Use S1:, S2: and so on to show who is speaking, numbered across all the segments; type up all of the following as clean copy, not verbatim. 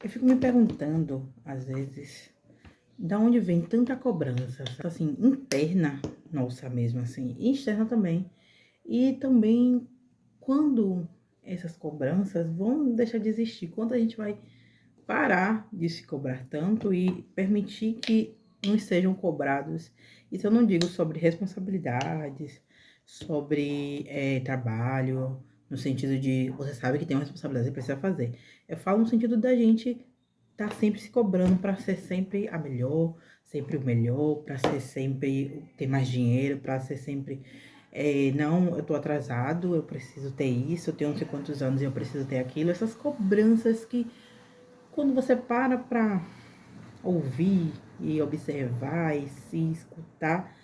S1: Eu fico me perguntando, às vezes, da onde vem tanta cobrança, assim, interna, nossa mesmo, assim, e externa também. E também quando essas cobranças vão deixar de existir, quando a gente vai parar de se cobrar tanto e permitir que uns sejam cobrados. Isso eu não digo sobre responsabilidades, sobre trabalho, no sentido de você sabe que tem uma responsabilidade e precisa fazer. Eu falo no sentido da gente tá sempre se cobrando para ser sempre a melhor, sempre o melhor, para ser sempre ter mais dinheiro, para ser sempre não, eu tô atrasado, eu preciso ter isso, eu tenho não sei quantos anos e eu preciso ter aquilo, essas cobranças que quando você para ouvir e observar e se escutar,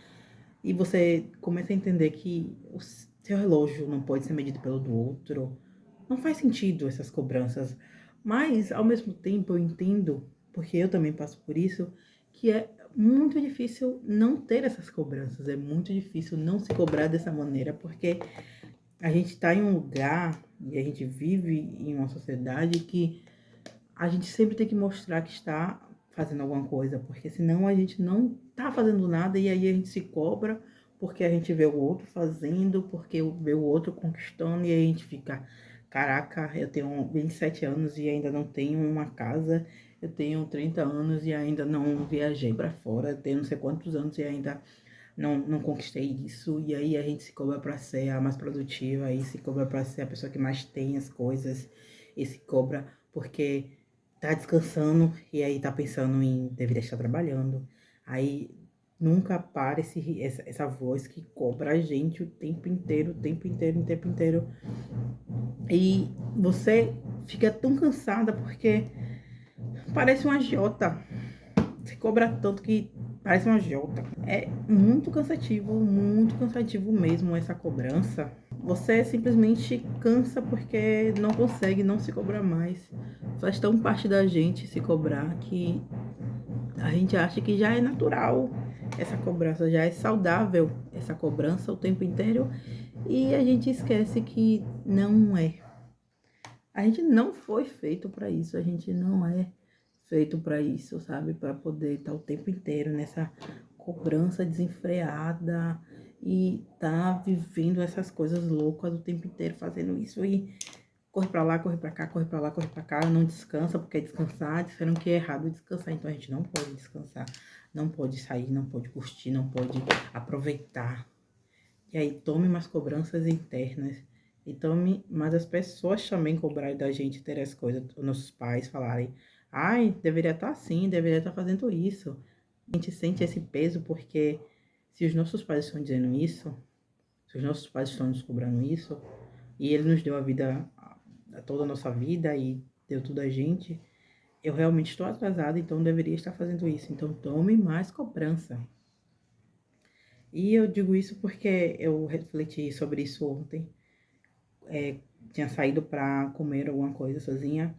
S1: e você começa a entender que o seu relógio não pode ser medido pelo do outro, não faz sentido essas cobranças. Mas, ao mesmo tempo, eu entendo, porque eu também passo por isso, que é muito difícil não ter essas cobranças, é muito difícil não se cobrar dessa maneira, porque a gente está em um lugar e a gente vive em uma sociedade que a gente sempre tem que mostrar que está fazendo alguma coisa, porque senão a gente não tá fazendo nada e aí a gente se cobra porque a gente vê o outro fazendo, porque vê o outro conquistando e aí a gente fica, caraca, eu tenho 27 anos e ainda não tenho uma casa, eu tenho 30 anos e ainda não viajei para fora, eu tenho não sei quantos anos e ainda não conquistei isso, e aí a gente se cobra para ser a mais produtiva, aí se cobra para ser a pessoa que mais tem as coisas, e se cobra porque tá descansando e aí tá pensando em deveria estar trabalhando. Aí nunca para essa voz que cobra a gente o tempo inteiro, o tempo inteiro, o tempo inteiro. E você fica tão cansada porque parece um agiota. Você cobra tanto que parece uma agiota. É muito cansativo mesmo essa cobrança. Você simplesmente cansa porque não consegue não se cobrar mais. Faz tão parte da gente se cobrar que a gente acha que já é natural essa cobrança, já é saudável essa cobrança o tempo inteiro e a gente esquece que não é. A gente não foi feito para isso, a gente não é feito para isso, sabe? Para poder estar o tempo inteiro nessa cobrança desenfreada e tá vivendo essas coisas loucas o tempo inteiro fazendo isso e corre pra lá, corre pra cá, corre pra lá, corre pra cá, não descansa porque é descansar, disseram que é errado descansar, então a gente não pode descansar, não pode sair, não pode curtir, não pode aproveitar. E aí tome umas cobranças internas e tome, mas as pessoas também cobrarem da gente ter as coisas, nossos pais falarem, ai, deveria estar assim, deveria estar fazendo isso. A gente sente esse peso porque se os nossos pais estão dizendo isso, se os nossos pais estão nos cobrando isso, e ele nos deu a vida, toda a nossa vida e deu tudo a gente, eu realmente estou atrasada, então deveria estar fazendo isso. Então tome mais cobrança. E eu digo isso porque eu refleti sobre isso ontem. Tinha saído para comer alguma coisa sozinha.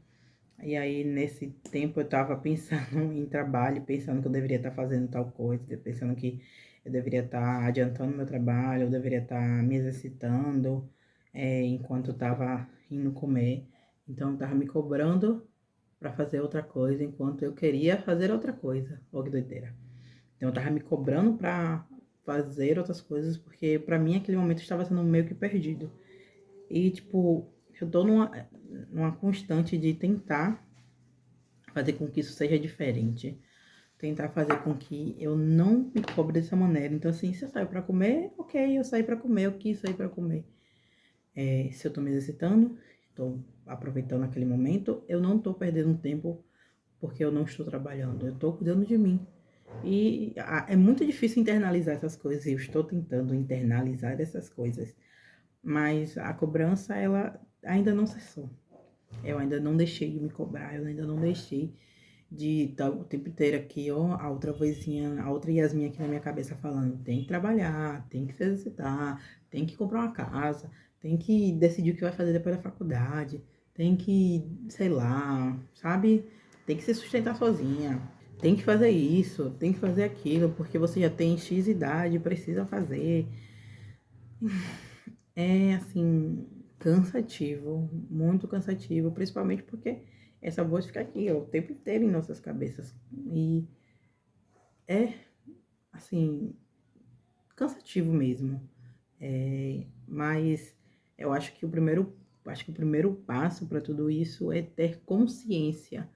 S1: E aí, nesse tempo, eu tava pensando em trabalho, pensando que eu deveria estar fazendo tal coisa, pensando que eu deveria estar adiantando meu trabalho, eu deveria estar me exercitando, enquanto eu tava indo comer. Então, eu tava me cobrando para fazer outra coisa, enquanto eu queria fazer outra coisa. Olha que doideira. Então, eu tava me cobrando para fazer outras coisas, porque para mim aquele momento estava sendo meio que perdido. E, tipo, eu tô numa constante de tentar fazer com que isso seja diferente. Tentar fazer com que eu não me cobre dessa maneira. Então, assim, se eu saio pra comer, ok, eu saí pra comer, eu quis sair pra comer. Se eu tô me exercitando, tô aproveitando aquele momento, eu não tô perdendo tempo porque eu não estou trabalhando, eu tô cuidando de mim. E é muito difícil internalizar essas coisas, e eu estou tentando internalizar essas coisas. Mas a cobrança, ela ainda não cessou. Eu ainda não deixei de me cobrar, eu ainda não deixei de estar o tempo inteiro aqui, ó, a outra vozinha, a outra Yasmin aqui na minha cabeça falando, tem que trabalhar, tem que se exercitar, tem que comprar uma casa, tem que decidir o que vai fazer depois da faculdade, tem que, sei lá, sabe? Tem que se sustentar sozinha, tem que fazer isso, tem que fazer aquilo, porque você já tem X idade, precisa fazer. É assim, cansativo, muito cansativo, principalmente porque essa voz fica aqui, ó, o tempo inteiro em nossas cabeças. E é, assim, cansativo mesmo. Mas eu acho que o primeiro passo para tudo isso é ter consciência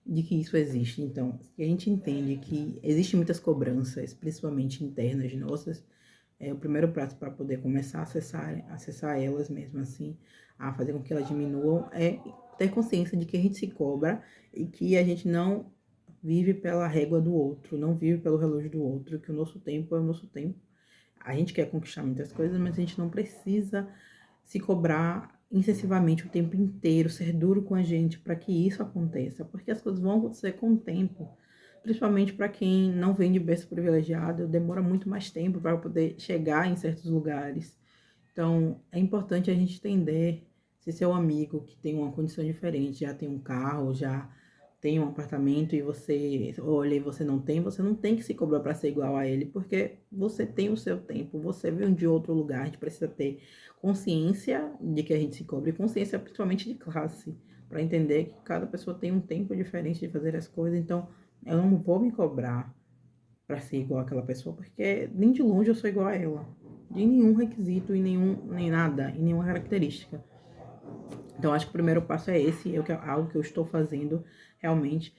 S1: de que isso existe. Então, se a gente entende que existem muitas cobranças, principalmente internas nossas, o primeiro passo para poder começar a acessar elas mesmo assim, a fazer com que elas diminuam, é ter consciência de que a gente se cobra e que a gente não vive pela régua do outro, não vive pelo relógio do outro, que o nosso tempo é o nosso tempo. A gente quer conquistar muitas coisas, mas a gente não precisa se cobrar excessivamente o tempo inteiro, ser duro com a gente para que isso aconteça, porque as coisas vão acontecer com o tempo. Principalmente para quem não vem de berço privilegiado, demora muito mais tempo para poder chegar em certos lugares. Então, é importante a gente entender se seu amigo que tem uma condição diferente, já tem um carro, já tem um apartamento e você olha e você não tem que se cobrar para ser igual a ele, porque você tem o seu tempo, você veio de outro lugar, a gente precisa ter consciência de que a gente se cobre, consciência principalmente de classe, para entender que cada pessoa tem um tempo diferente de fazer as coisas, então eu não vou me cobrar para ser igual àquela pessoa, porque nem de longe eu sou igual a ela, de nenhum requisito e nem nada, e nenhuma característica. Então, acho que o primeiro passo é esse, algo que eu estou fazendo realmente,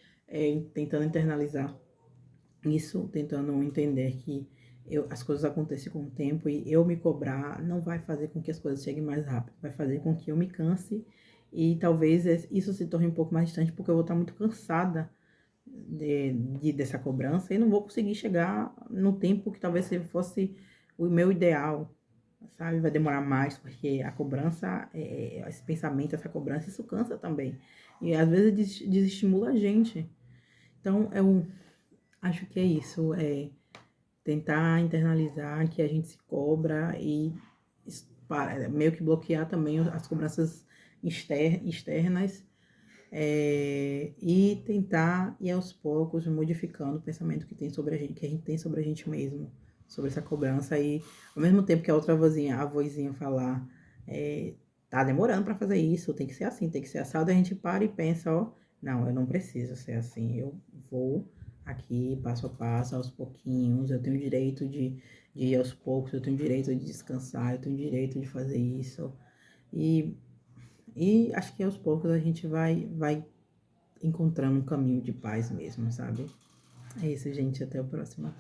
S1: tentando internalizar isso, tentando entender que as coisas acontecem com o tempo e eu me cobrar não vai fazer com que as coisas cheguem mais rápido, vai fazer com que eu me canse e talvez isso se torne um pouco mais distante, porque eu vou estar muito cansada dessa cobrança e não vou conseguir chegar no tempo que talvez fosse o meu ideal, sabe? Vai demorar mais, porque a cobrança, esse pensamento, essa cobrança, isso cansa também. E às vezes desestimula a gente. Então, eu acho que é isso, é tentar internalizar que a gente se cobra e meio que bloquear também as cobranças externas e tentar ir aos poucos modificando o pensamento que tem sobre a gente, que a gente tem sobre a gente mesmo, sobre essa cobrança e ao mesmo tempo que a outra vozinha, a vozinha falar, tá demorando para fazer isso, tem que ser assim, tem que ser assado, a gente para e pensa, ó, não, eu não preciso ser assim, eu vou aqui passo a passo, aos pouquinhos, eu tenho direito de ir aos poucos, eu tenho direito de descansar, eu tenho direito de fazer isso e acho que aos poucos a gente vai encontrando um caminho de paz mesmo, sabe? É isso, gente. Até a próxima.